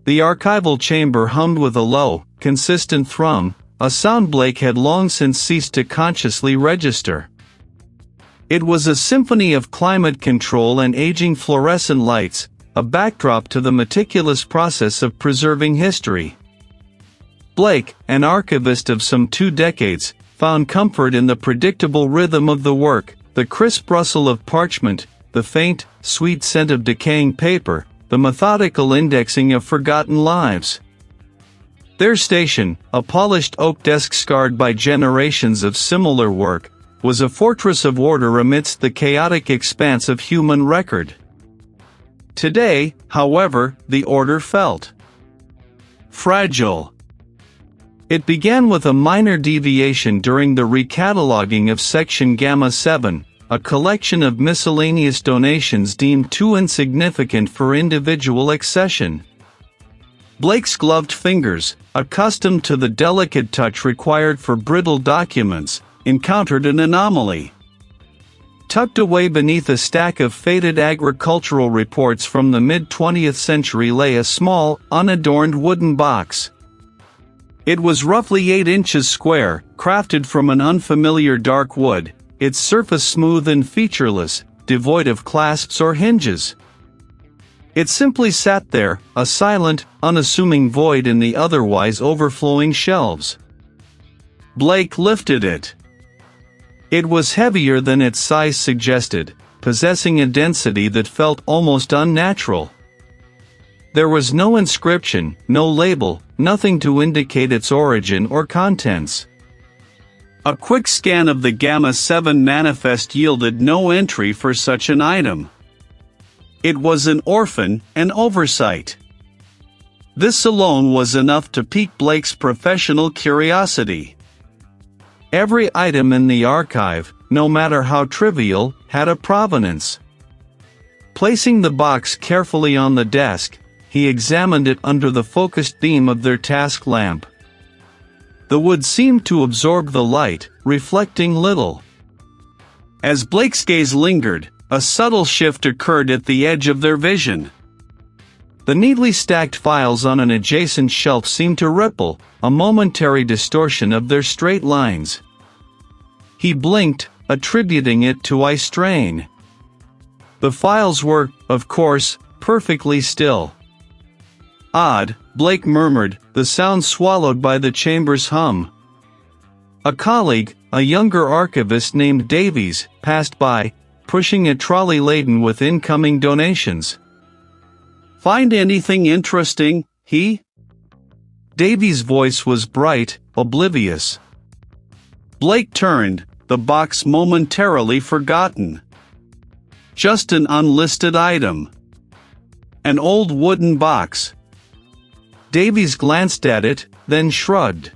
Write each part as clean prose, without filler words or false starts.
The archival chamber hummed with a low, consistent thrum, a sound Blake had long since ceased to consciously register. It was a symphony of climate control and aging fluorescent lights, a backdrop to the meticulous process of preserving history. Blake, an archivist of some 2 decades, found comfort in the predictable rhythm of the work, the crisp rustle of parchment, the faint, sweet scent of decaying paper, the methodical indexing of forgotten lives. Their station, a polished oak desk scarred by generations of similar work, was a fortress of order amidst the chaotic expanse of human record. Today, however, the order felt fragile. It began with a minor deviation during the recataloguing of Section Gamma 7, a collection of miscellaneous donations deemed too insignificant for individual accession. Blake's gloved fingers, accustomed to the delicate touch required for brittle documents, encountered an anomaly. Tucked away beneath a stack of faded agricultural reports from the mid-20th century lay a small, unadorned wooden box. It was roughly 8 inches square, crafted from an unfamiliar dark wood, its surface smooth and featureless, devoid of clasps or hinges. It simply sat there, a silent, unassuming void in the otherwise overflowing shelves. Blake lifted it. It was heavier than its size suggested, possessing a density that felt almost unnatural. There was no inscription, no label, nothing to indicate its origin or contents. A quick scan of the Gamma 7 manifest yielded no entry for such an item. It was an orphan, an oversight. This alone was enough to pique Blake's professional curiosity. Every item in the archive, no matter how trivial, had a provenance. Placing the box carefully on the desk, he examined it under the focused beam of their task lamp. The wood seemed to absorb the light, reflecting little. As Blake's gaze lingered, a subtle shift occurred at the edge of their vision. The neatly stacked files on an adjacent shelf seemed to ripple, a momentary distortion of their straight lines. He blinked, attributing it to eye strain. The files were, of course, perfectly still. Odd, Blake murmured, the sound swallowed by the chamber's hum. A colleague, a younger archivist named Davies, passed by, pushing a trolley laden with incoming donations. "Find anything interesting, he?" Davies' voice was bright, oblivious. Blake turned, the box momentarily forgotten. Just an unlisted item. An old wooden box. Davies glanced at it, then shrugged.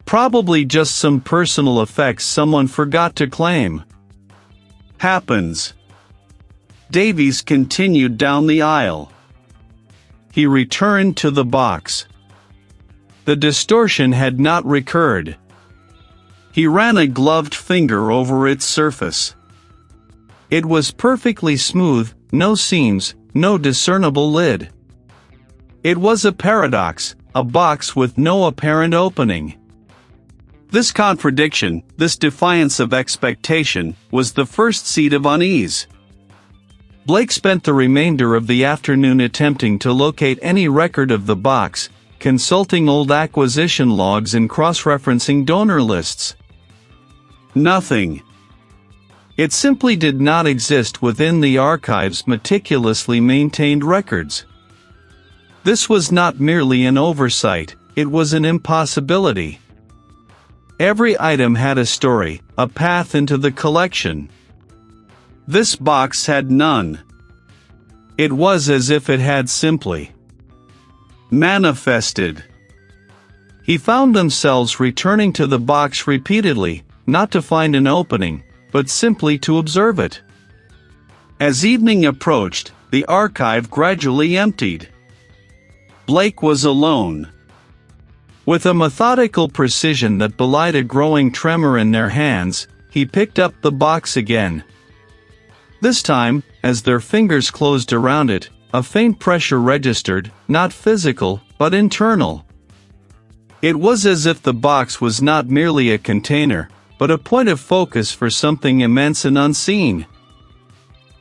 Probably just some personal effects someone forgot to claim. Happens. Davies continued down the aisle. He returned to the box. The distortion had not recurred. He ran a gloved finger over its surface. It was perfectly smooth, no seams, no discernible lid. It was a paradox, a box with no apparent opening. This contradiction, this defiance of expectation, was the first seed of unease. Blake spent the remainder of the afternoon attempting to locate any record of the box, consulting old acquisition logs and cross-referencing donor lists. Nothing. It simply did not exist within the archive's meticulously maintained records. This was not merely an oversight, it was an impossibility. Every item had a story, a path into the collection. This box had none. It was as if it had simply manifested. He found themselves returning to the box repeatedly, not to find an opening, but simply to observe it. As evening approached, the archive gradually emptied. Blake was alone. With a methodical precision that belied a growing tremor in their hands, he picked up the box again. This time, as their fingers closed around it, a faint pressure registered, not physical, but internal. It was as if the box was not merely a container, but a point of focus for something immense and unseen.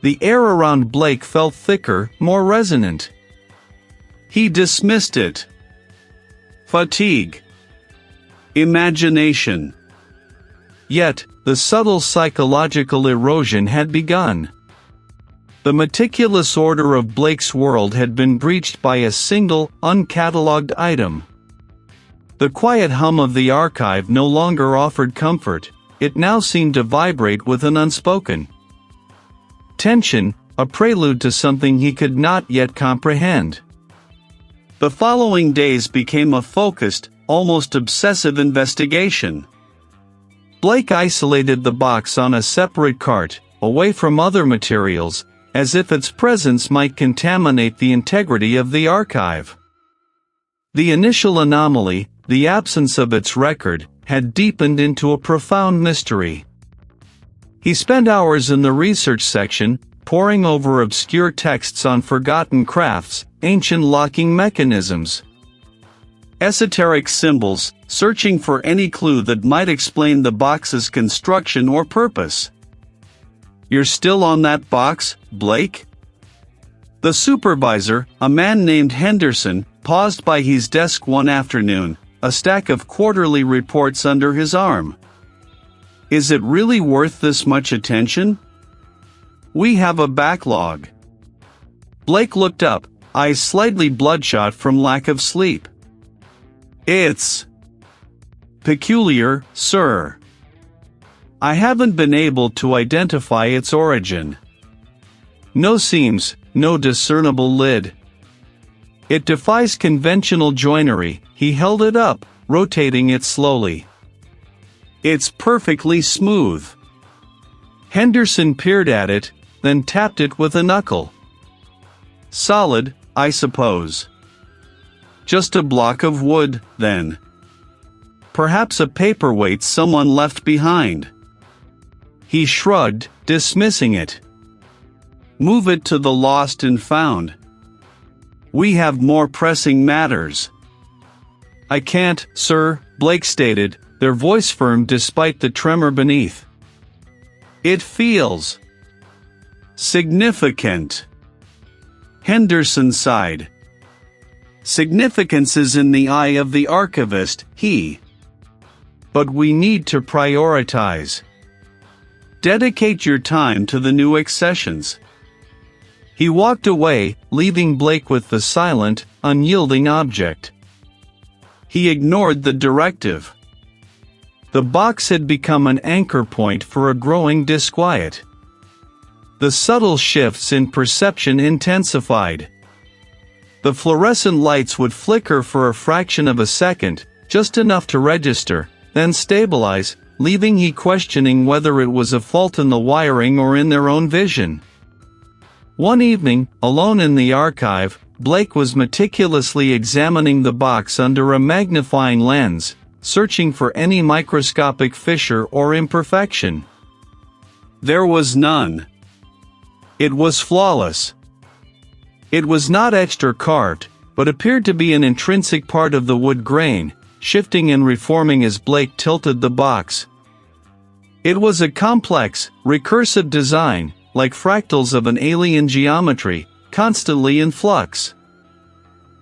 The air around Blake felt thicker, more resonant. He dismissed it. Fatigue. Imagination. Yet, the subtle psychological erosion had begun. The meticulous order of Blake's world had been breached by a single, uncatalogued item. The quiet hum of the archive no longer offered comfort, it now seemed to vibrate with an unspoken tension, a prelude to something he could not yet comprehend. The following days became a focused, almost obsessive investigation. Blake isolated the box on a separate cart, away from other materials, as if its presence might contaminate the integrity of the archive. The initial anomaly, the absence of its record, had deepened into a profound mystery. He spent hours in the research section, poring over obscure texts on forgotten crafts, ancient locking mechanisms, esoteric symbols, searching for any clue that might explain the box's construction or purpose. "You're still on that box, Blake?" The supervisor, a man named Henderson, paused by his desk one afternoon, a stack of quarterly reports under his arm. "Is it really worth this much attention? We have a backlog." Blake looked up, eyes slightly bloodshot from lack of sleep. "It's peculiar, sir. I haven't been able to identify its origin. No seams, no discernible lid. It defies conventional joinery." He held it up, rotating it slowly. "It's perfectly smooth." Henderson peered at it, then tapped it with a knuckle. "Solid, I suppose. Just a block of wood, then. Perhaps a paperweight someone left behind." He shrugged, dismissing it. "Move it to the lost and found. We have more pressing matters." "I can't, sir," Blake stated, their voice firm despite the tremor beneath. "It feels significant." Henderson sighed. "Significance is in the eye of the archivist, But we need to prioritize. Dedicate your time to the new accessions." He walked away, leaving Blake with the silent, unyielding object. He ignored the directive. The box had become an anchor point for a growing disquiet. The subtle shifts in perception intensified. The fluorescent lights would flicker for a fraction of a second, just enough to register, then stabilize, leaving he questioning whether it was a fault in the wiring or in their own vision. One evening, alone in the archive, Blake was meticulously examining the box under a magnifying lens, searching for any microscopic fissure or imperfection. There was none. It was flawless. It was not etched or carved, but appeared to be an intrinsic part of the wood grain, shifting and reforming as Blake tilted the box. It was a complex, recursive design, like fractals of an alien geometry, constantly in flux.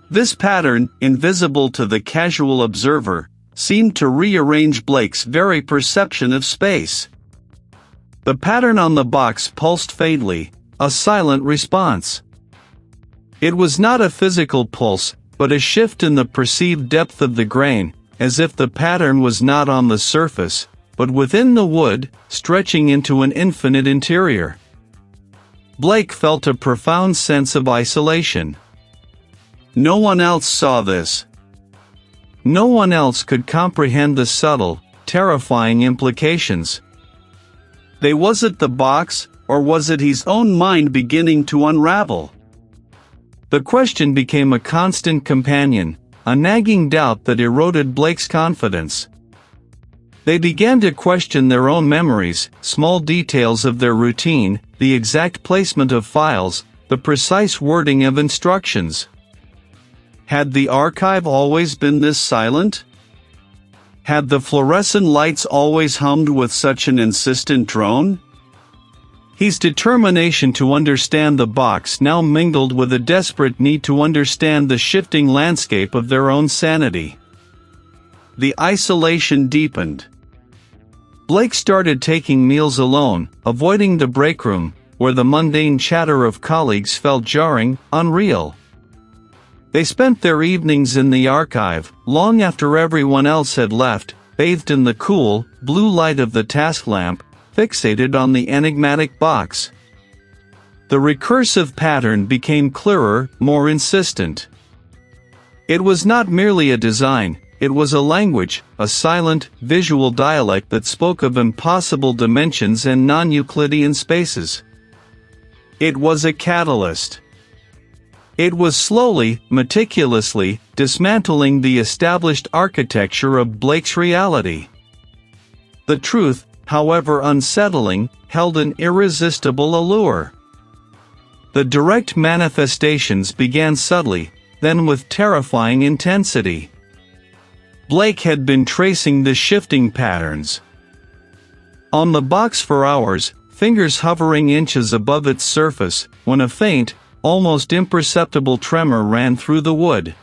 This pattern, invisible to the casual observer, seemed to rearrange Blake's very perception of space. The pattern on the box pulsed faintly, a silent response. It was not a physical pulse, but a shift in the perceived depth of the grain, as if the pattern was not on the surface, but within the wood, stretching into an infinite interior. Blake felt a profound sense of isolation. No one else saw this. No one else could comprehend the subtle, terrifying implications. Was it the box, or was it his own mind beginning to unravel? The question became a constant companion, a nagging doubt that eroded Blake's confidence. They began to question their own memories, small details of their routine, the exact placement of files, the precise wording of instructions. Had the archive always been this silent? Had the fluorescent lights always hummed with such an insistent drone? His determination to understand the box now mingled with a desperate need to understand the shifting landscape of their own sanity. The isolation deepened. Blake started taking meals alone, avoiding the break room, where the mundane chatter of colleagues felt jarring, unreal. They spent their evenings in the archive, long after everyone else had left, bathed in the cool, blue light of the task lamp, fixated on the enigmatic box. The recursive pattern became clearer, more insistent. It was not merely a design, it was a language, a silent, visual dialect that spoke of impossible dimensions and non-Euclidean spaces. It was a catalyst. It was slowly, meticulously, dismantling the established architecture of Blake's reality. The truth, however unsettling, held an irresistible allure. The direct manifestations began subtly, then with terrifying intensity. Blake had been tracing the shifting patterns on the box for hours, fingers hovering inches above its surface, when a faint, almost imperceptible tremor ran through the wood.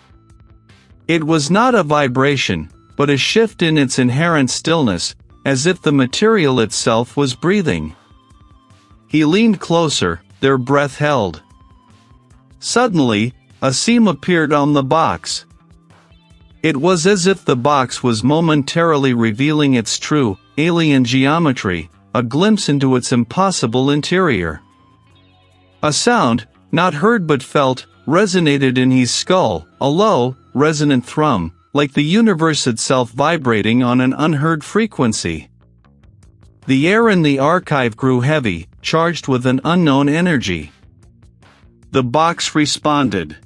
It was not a vibration, but a shift in its inherent stillness, as if the material itself was breathing. He leaned closer, their breath held. Suddenly, a seam appeared on the box. It was as if the box was momentarily revealing its true, alien geometry, a glimpse into its impossible interior. A sound, not heard but felt, resonated in his skull, a low, resonant thrum, like the universe itself vibrating on an unheard frequency. The air in the archive grew heavy, charged with an unknown energy. The box responded.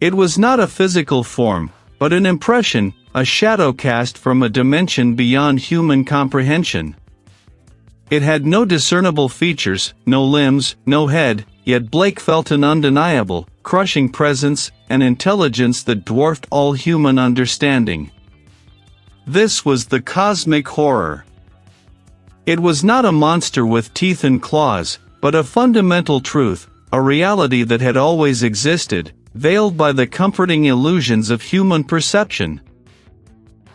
It was not a physical form, but an impression, a shadow cast from a dimension beyond human comprehension. It had no discernible features, no limbs, no head, yet Blake felt an undeniable, crushing presence, an intelligence that dwarfed all human understanding. This was the cosmic horror. It was not a monster with teeth and claws, but a fundamental truth, a reality that had always existed, veiled by the comforting illusions of human perception.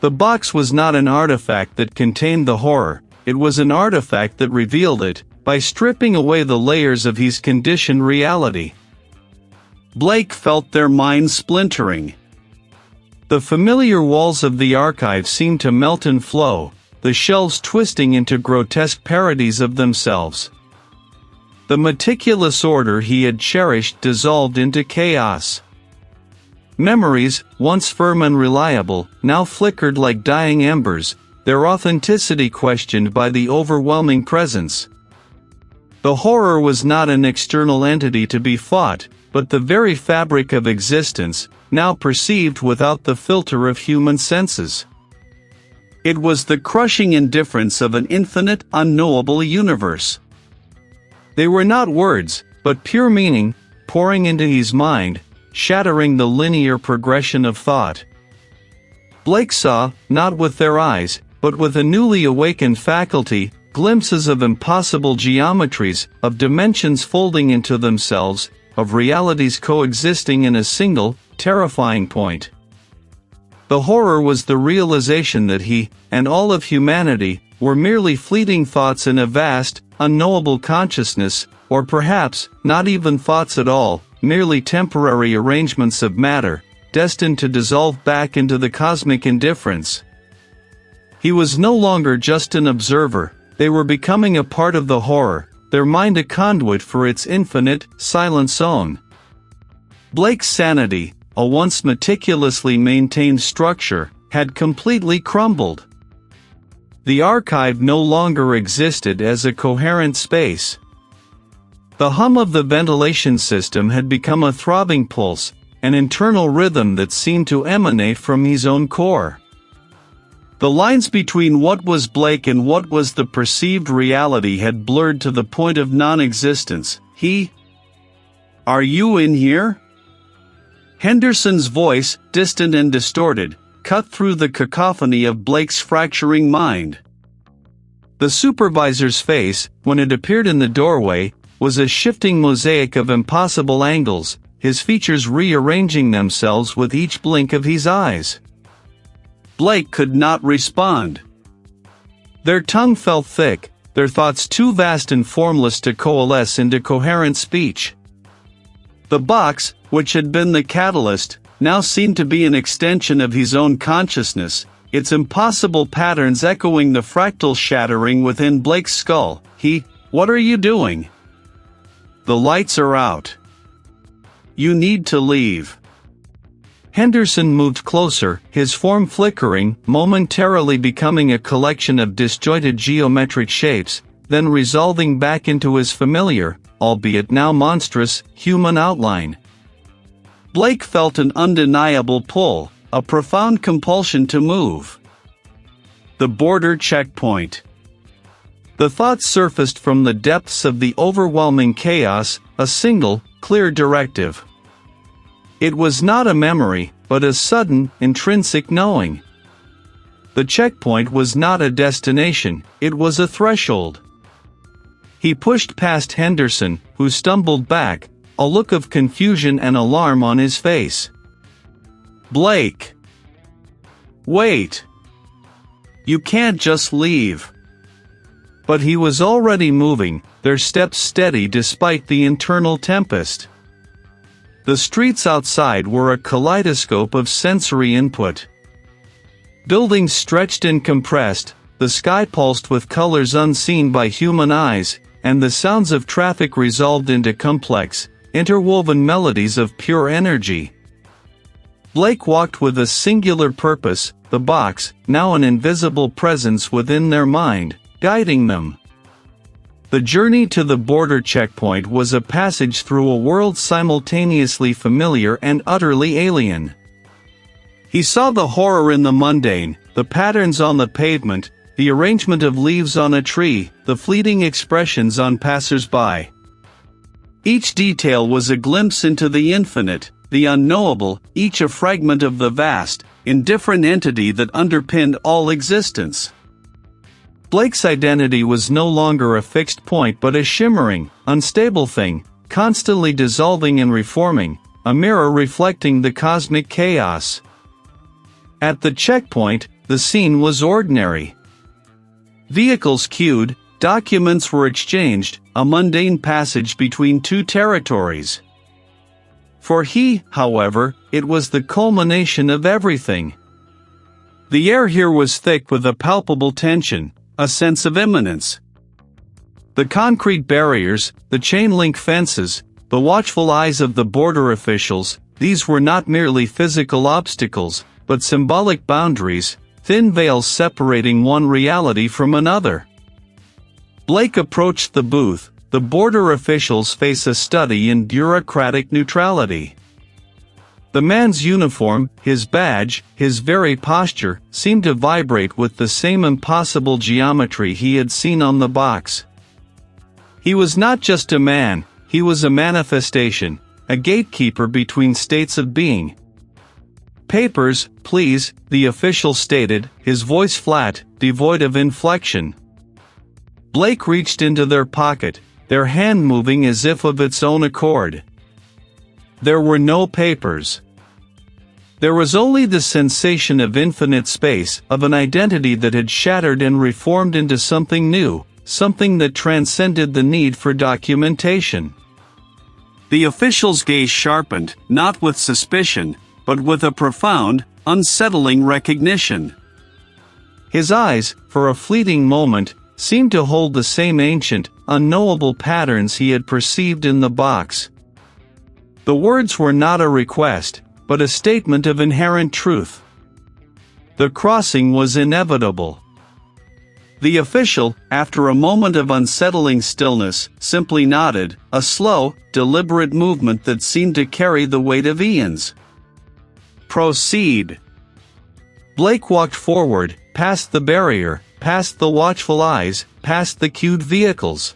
The box was not an artifact that contained the horror, it was an artifact that revealed it, by stripping away the layers of his conditioned reality. Blake felt their minds splintering. The familiar walls of the archive seemed to melt and flow, the shelves twisting into grotesque parodies of themselves. The meticulous order he had cherished dissolved into chaos. Memories, once firm and reliable, now flickered like dying embers, their authenticity questioned by the overwhelming presence. The horror was not an external entity to be fought, but the very fabric of existence, now perceived without the filter of human senses. It was the crushing indifference of an infinite, unknowable universe. They were not words, but pure meaning, pouring into his mind, shattering the linear progression of thought. Blake saw, not with their eyes, but with a newly awakened faculty, glimpses of impossible geometries, of dimensions folding into themselves, of realities coexisting in a single, terrifying point. The horror was the realization that he, and all of humanity, were merely fleeting thoughts in a vast, unknowable consciousness, or perhaps, not even thoughts at all, merely temporary arrangements of matter, destined to dissolve back into the cosmic indifference. He was no longer just an observer, they were becoming a part of the horror, their mind a conduit for its infinite, silent zone. Blake's sanity, a once meticulously maintained structure, had completely crumbled. The archive no longer existed as a coherent space. The hum of the ventilation system had become a throbbing pulse, an internal rhythm that seemed to emanate from his own core. The lines between what was Blake and what was the perceived reality had blurred to the point of non-existence. He Are you in here? Henderson's voice, distant and distorted, cut through the cacophony of Blake's fracturing mind. The supervisor's face, when it appeared in the doorway, was a shifting mosaic of impossible angles, his features rearranging themselves with each blink of his eyes. Blake could not respond. Their tongue felt thick, their thoughts too vast and formless to coalesce into coherent speech. The box, which had been the catalyst, now seemed to be an extension of his own consciousness, its impossible patterns echoing the fractal shattering within Blake's skull. What are you doing? The lights are out. You need to leave. Henderson moved closer, his form flickering, momentarily becoming a collection of disjointed geometric shapes, then resolving back into his familiar, albeit now monstrous, human outline. Blake felt an undeniable pull, a profound compulsion to move. The border checkpoint. The thought surfaced from the depths of the overwhelming chaos, a single, clear directive. It was not a memory, but a sudden, intrinsic knowing. The checkpoint was not a destination, it was a threshold. He pushed past Henderson, who stumbled back, a look of confusion and alarm on his face. Blake! Wait! You can't just leave. But he was already moving, their steps steady despite the internal tempest. The streets outside were a kaleidoscope of sensory input. Buildings stretched and compressed, the sky pulsed with colors unseen by human eyes, and the sounds of traffic resolved into complex, interwoven melodies of pure energy. Blake walked with a singular purpose, the box, now an invisible presence within their mind, guiding them. The journey to the border checkpoint was a passage through a world simultaneously familiar and utterly alien. He saw the horror in the mundane, the patterns on the pavement, the arrangement of leaves on a tree, the fleeting expressions on passers-by. Each detail was a glimpse into the infinite, the unknowable, each a fragment of the vast, indifferent entity that underpinned all existence. Blake's identity was no longer a fixed point but a shimmering, unstable thing, constantly dissolving and reforming, a mirror reflecting the cosmic chaos. At the checkpoint, the scene was ordinary. Vehicles queued, documents were exchanged, a mundane passage between two territories. For he, however, it was the culmination of everything. The air here was thick with a palpable tension, a sense of imminence. The concrete barriers, the chain-link fences, the watchful eyes of the border officials, these were not merely physical obstacles, but symbolic boundaries, thin veils separating one reality from another. Blake approached the booth, the border official's face a study in bureaucratic neutrality. The man's uniform, his badge, his very posture, seemed to vibrate with the same impossible geometry he had seen on the box. He was not just a man, he was a manifestation, a gatekeeper between states of being. Papers, please, the official stated, his voice flat, devoid of inflection. Blake reached into their pocket, their hand moving as if of its own accord. There were no papers. There was only the sensation of infinite space, of an identity that had shattered and reformed into something new, something that transcended the need for documentation. The official's gaze sharpened, not with suspicion, but with a profound, unsettling recognition. His eyes, for a fleeting moment, seemed to hold the same ancient, unknowable patterns he had perceived in the box. The words were not a request, but a statement of inherent truth. The crossing was inevitable. The official, after a moment of unsettling stillness, simply nodded, a slow, deliberate movement that seemed to carry the weight of eons. Proceed. Blake walked forward, past the barrier, past the watchful eyes, past the queued vehicles.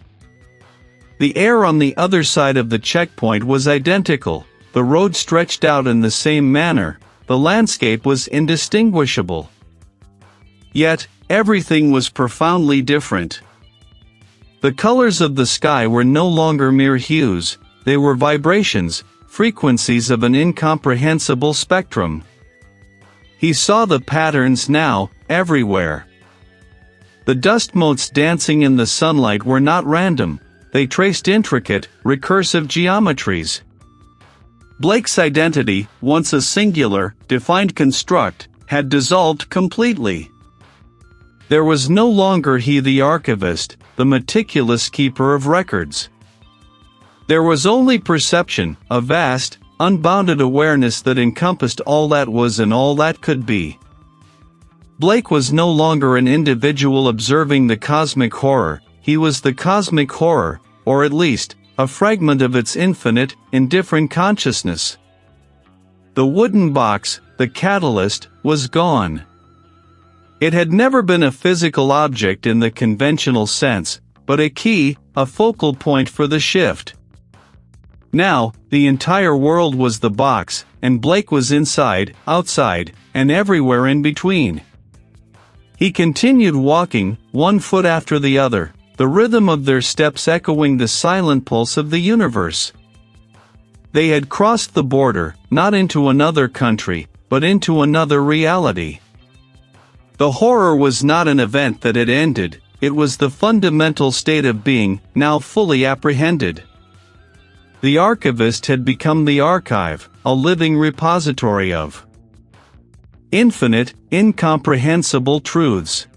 The air on the other side of the checkpoint was identical, the road stretched out in the same manner, the landscape was indistinguishable. Yet, everything was profoundly different. The colors of the sky were no longer mere hues, they were vibrations, frequencies of an incomprehensible spectrum. He saw the patterns now, everywhere. The dust motes dancing in the sunlight were not random, they traced intricate, recursive geometries. Blake's identity, once a singular, defined construct, had dissolved completely. There was no longer he the archivist, the meticulous keeper of records. There was only perception, a vast, unbounded awareness that encompassed all that was and all that could be. Blake was no longer an individual observing the cosmic horror, he was the cosmic horror, or at least, a fragment of its infinite, indifferent consciousness. The wooden box, the catalyst, was gone. It had never been a physical object in the conventional sense, but a key, a focal point for the shift. Now, the entire world was the box, and Blake was inside, outside, and everywhere in between. He continued walking, one foot after the other, the rhythm of their steps echoing the silent pulse of the universe. They had crossed the border, not into another country, but into another reality. The horror was not an event that had ended, it was the fundamental state of being, now fully apprehended. The archivist had become the archive, a living repository of infinite, incomprehensible truths.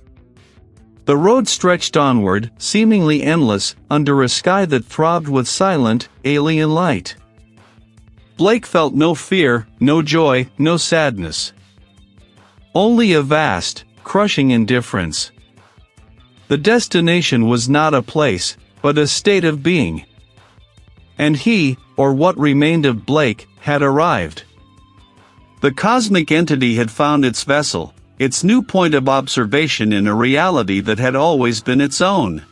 The road stretched onward, seemingly endless, under a sky that throbbed with silent, alien light. Blake felt no fear, no joy, no sadness. Only a vast, crushing indifference. The destination was not a place, but a state of being. And he, or what remained of Blake, had arrived. The cosmic entity had found its vessel, its new point of observation in a reality that had always been its own.